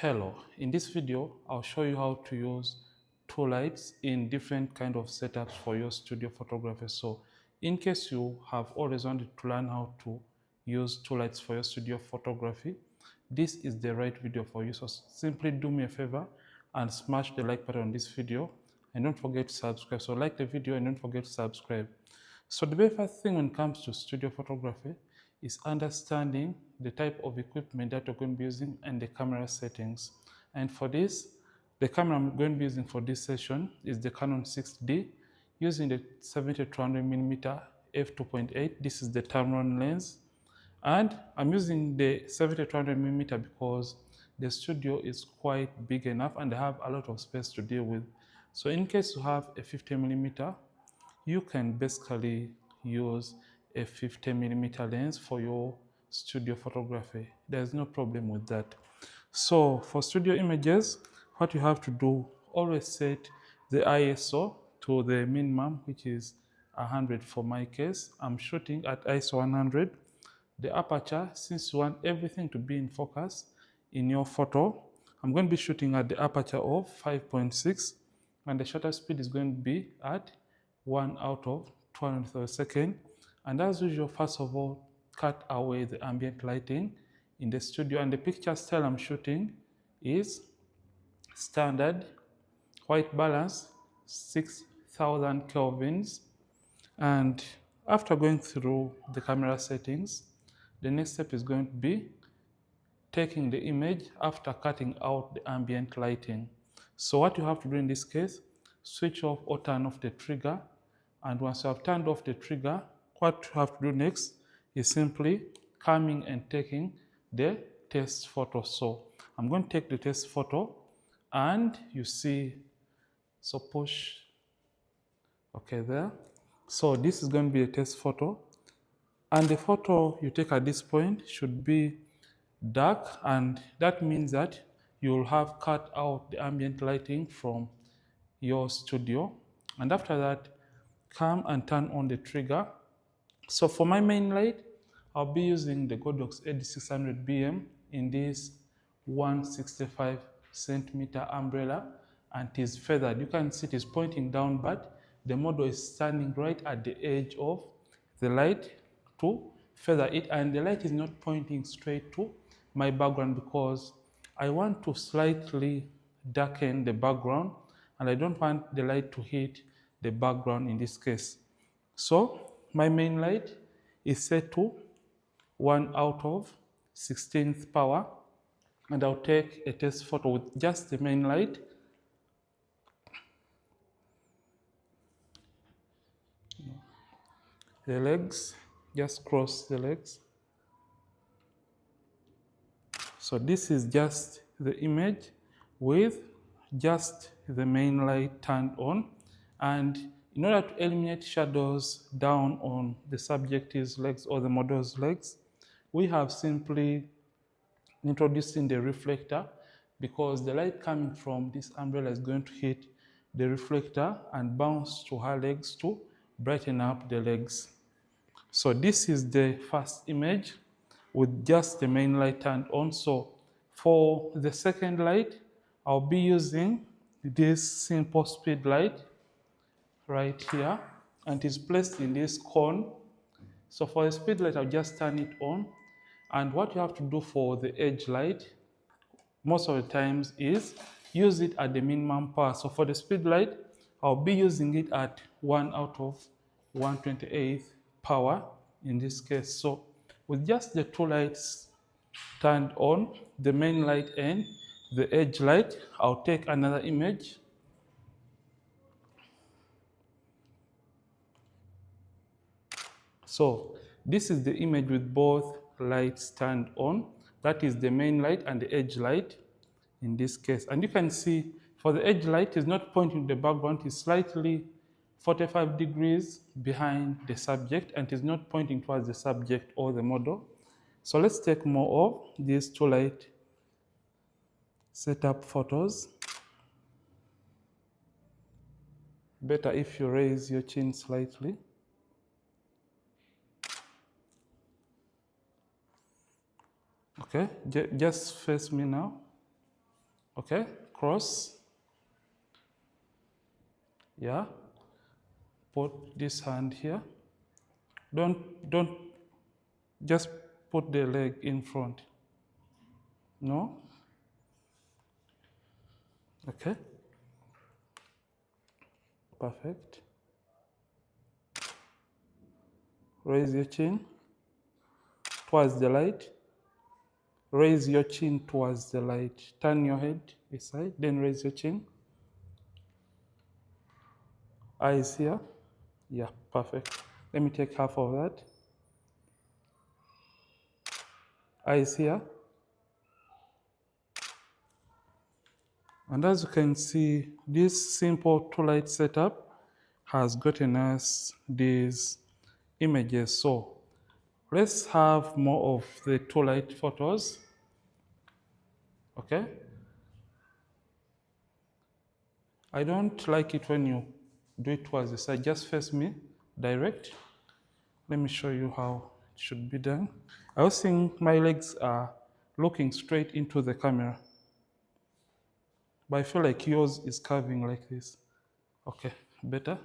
Hello, in this video I'll show you how to use two lights in different kind of setups for your studio photography. So in case you have always wanted to learn how to use two lights for your studio photography, this is the right video for you. So simply do me a favor and smash the like button on this video and don't forget to subscribe. So like the video and don't forget to subscribe. So the very first thing when it comes to studio photography is understanding the type of equipment that you're going to be using and the camera settings. And for this, the camera I'm going to be using for this session is the Canon 6D using the 70-200mm f2.8. This is the Tamron lens. And I'm using the 70-200mm because the studio is quite big enough and I have a lot of space to deal with. So in case you have a 50mm, you can basically use a 50mm lens for your studio photography. There's no problem with that. So for studio images, what you have to do, always set the ISO to the minimum, which is 100 for my case. I'm shooting at ISO 100. The aperture, since you want everything to be in focus in your photo, I'm going to be shooting at the aperture of 5.6 and the shutter speed is going to be at 1 out of 200th of a second. And as usual, first of all, cut away the ambient lighting in the studio. And the picture style I'm shooting is standard, white balance, 6000 kelvins. And after going through the camera settings, the next step is going to be taking the image after cutting out the ambient lighting. So what you have to do in this case, switch off or turn off the trigger. And once you have turned off the trigger, what you have to do next is simply coming and taking the test photo. So I'm going to take the test photo and you see, so push, okay there. So this is going to be a test photo. And the photo you take at this point should be dark, and that means that you'll have cut out the ambient lighting from your studio. And after that, come and turn on the trigger. So for my main light, I'll be using the Godox AD600BM in this 165 centimeter umbrella, and it is feathered. You can see it is pointing down, but the model is standing right at the edge of the light to feather it, and the light is not pointing straight to my background because I want to slightly darken the background and I don't want the light to hit the background in this case. So my main light is set to 1 out of 16th power, and I'll take a test photo with just the main light. The legs, just cross the legs. So this is just the image with just the main light turned on. And in order to eliminate shadows down on the subject's legs or the model's legs, we have simply introducing the reflector, because the light coming from this umbrella is going to hit the reflector and bounce to her legs to brighten up the legs. So this is the first image with just the main light turned on. So for the second light, I'll be using this simple speed light right here, and it's placed in this cone. So for the speed light, I'll just turn it on. And what you have to do for the edge light, most of the times, is use it at the minimum power. So for the speed light, I'll be using it at 1 out of 128th power in this case. So with just the two lights turned on, the main light and the edge light, I'll take another image. So this is the image with both lights turned on. That is the main light and the edge light in this case. And you can see for the edge light, is not pointing to the background, it's slightly 45 degrees behind the subject and is not pointing towards the subject or the model. So let's take more of these two light setup photos. Better if you raise your chin slightly. Okay, just face me now. Okay, cross. Yeah, put this hand here. Don't just put the leg in front. No. Okay, perfect. Raise your chin towards the light. Raise your chin towards the light. Turn your head aside, then raise your chin. Eyes here. Yeah, perfect. Let me take half of that. Eyes here. And as you can see, this simple two light setup has gotten us these images. So let's have more of the two light photos. Okay. I don't like it when you do it towards the side. Just face me direct. Let me show you how it should be done. I was seeing my legs are looking straight into the camera, but I feel like yours is curving like this. Okay, better.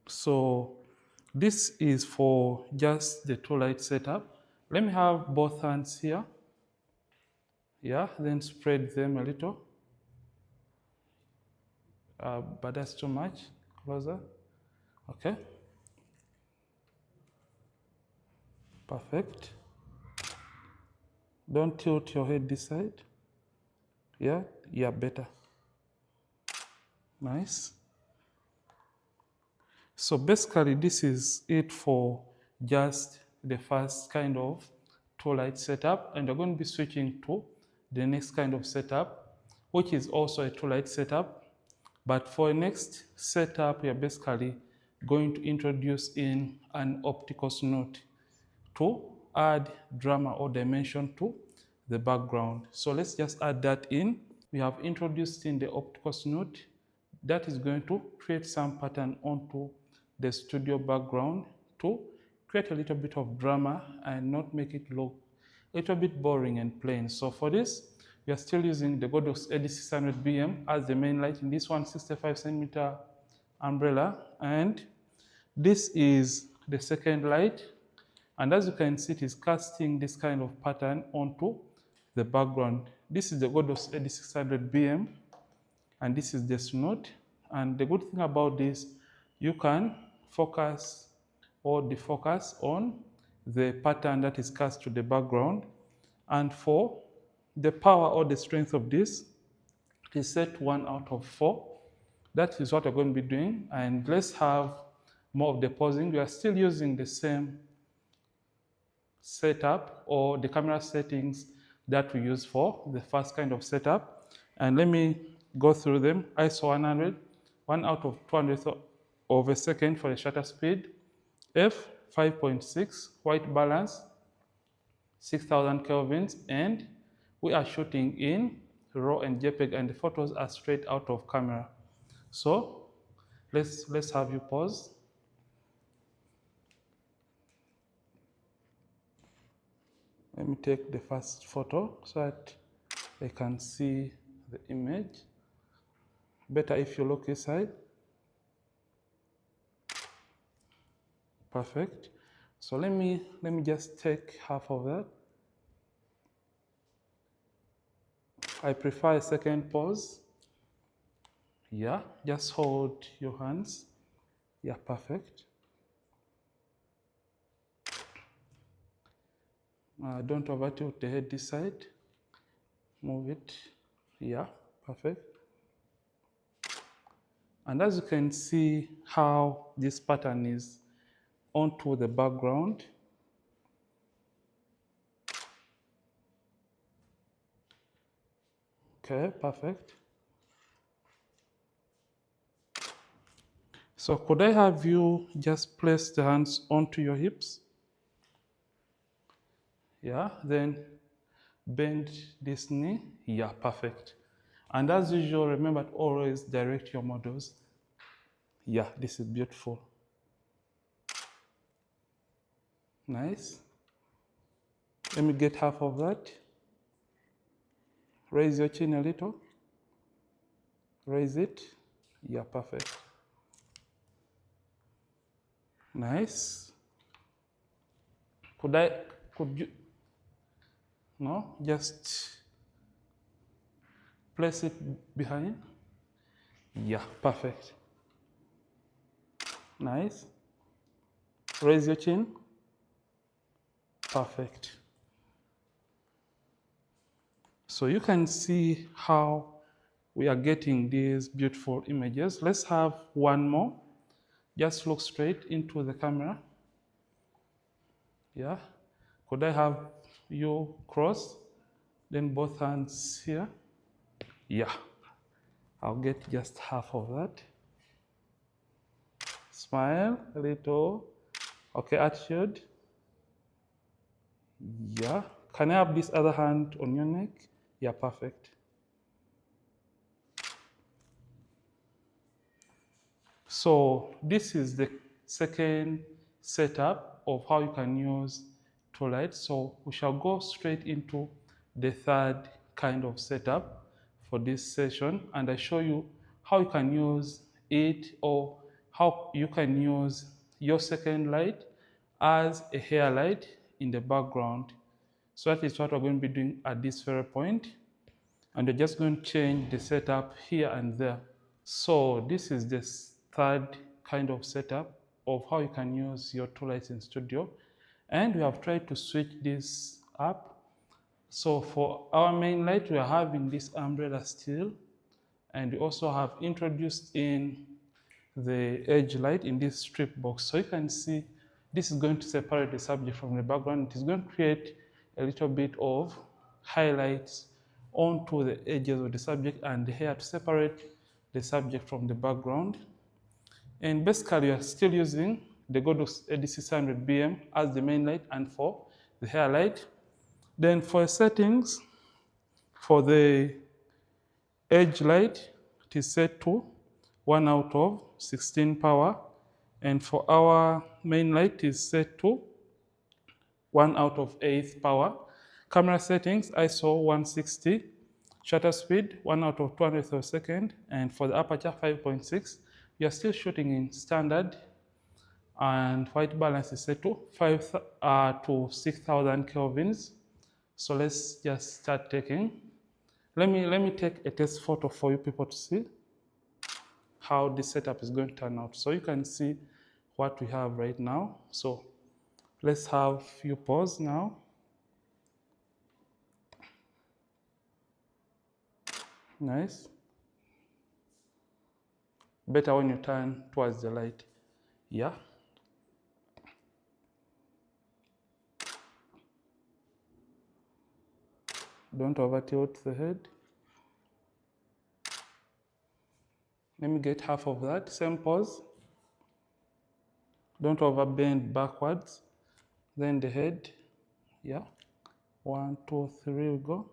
So this is for just the two light setup. Let me have both hands here. Yeah, then spread them a little. But that's too much. Closer. Okay. Perfect. Don't tilt your head this side. Yeah, yeah, better. Nice. So basically, this is it for just the first kind of two light setup, and we're going to be switching to the next kind of setup, which is also a two light setup. But for the next setup, we are basically going to introduce in an optical snoot to add drama or dimension to the background. So let's just add that in. We have introduced in the optical snoot that is going to create some pattern onto the studio background to create a little bit of drama and not make it look a little bit boring and plain. So for this, we are still using the Godox 8600 BM as the main light in this 165 centimeter umbrella, and this is the second light, and as you can see, it is casting this kind of pattern onto the background. This is the Godox 8600 BM, and this is the snoot. And the good thing about this, you can focus or defocus on the pattern that is cast to the background. And for the power or the strength of this, it is set 1 out of 4. That is what we're going to be doing. And let's have more of the posing. We are still using the same setup or the camera settings that we use for the first kind of setup. And let me go through them. ISO 100, 1 out of 200 of a second for the shutter speed. F 5.6, white balance, 6000 kelvins, and we are shooting in RAW and JPEG, and the photos are straight out of camera. So let's have you pause. Let me take the first photo so that I can see the image. Better if you look inside. Perfect. So let me just take half of that. I prefer a second pause. Yeah, just hold your hands. Yeah, perfect. Don't over tilt the head this side. Move it. Yeah, perfect. And as you can see how this pattern is onto the background. Okay, perfect. So could I have you just place the hands onto your hips? Yeah, then bend this knee. Yeah, perfect. And as usual, remember to always direct your models. Yeah, this is beautiful. Nice. Let me get half of that. Raise your chin a little. Raise it. Yeah, perfect. Nice. Could you, no, just place it behind. Yeah, perfect. Nice. Raise your chin. Perfect. So you can see how we are getting these beautiful images. Let's have one more. Just look straight into the camera. Yeah. Could I have you cross? Then both hands here. Yeah. I'll get just half of that. Smile a little. Okay, attitude. Yeah. Can I have this other hand on your neck? Yeah, perfect. So this is the second setup of how you can use two lights. So we shall go straight into the third kind of setup for this session, and I show you how you can use it, or how you can use your second light as a hair light in the background. So that is what we're going to be doing at this very point, and we're just going to change the setup here and there. So this is the third kind of setup of how you can use your two lights in studio, and we have tried to switch this up. So for our main light, we are having this umbrella still, and we also have introduced in the edge light in this strip box. So you can see this is going to separate the subject from the background. It is going to create a little bit of highlights onto the edges of the subject and the hair to separate the subject from the background. And basically, we are still using the Godox AD600BM as the main light and for the hair light. Then for settings, for the edge light, it is set to 1 out of 16 power. And for our main light, it is set to 1 out of 8 power. Camera settings, ISO 160. Shutter speed, 1 out of 200th of a second. And for the aperture, 5.6. You are still shooting in standard. And white balance is set to 6,000 kelvins. So let's just start taking. Let me take a test photo for you people to see how this setup is going to turn out. So you can see what we have right now. So let's have you pause now. Nice. Better when you turn towards the light. Yeah. Don't over tilt the head. Let me get half of that. Same pose. Don't over bend backwards. Then the head. Yeah. 1, 2, 3, we go.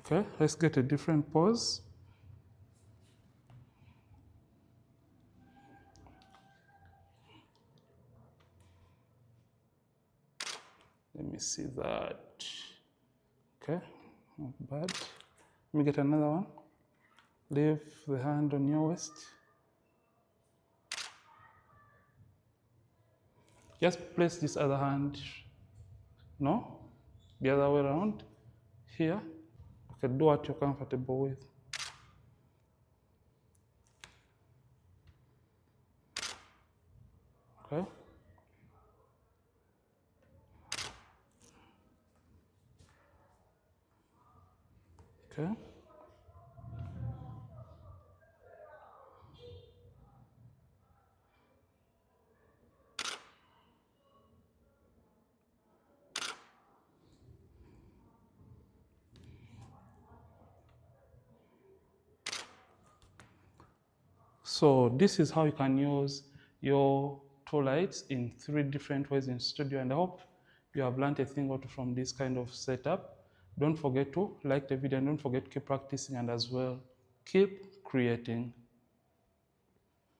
Okay, let's get a different pose. Let me see that. Okay, not bad. Let me get another one. Leave the hand on your waist. Just place this other hand, no, the other way around, here. Okay, do what you're comfortable with. Okay. Okay. So this is how you can use your two lights in 3 different ways in studio, and I hope you have learned a thing or two from this kind of setup. Don't forget to like the video, and don't forget to keep practicing, and as well keep creating.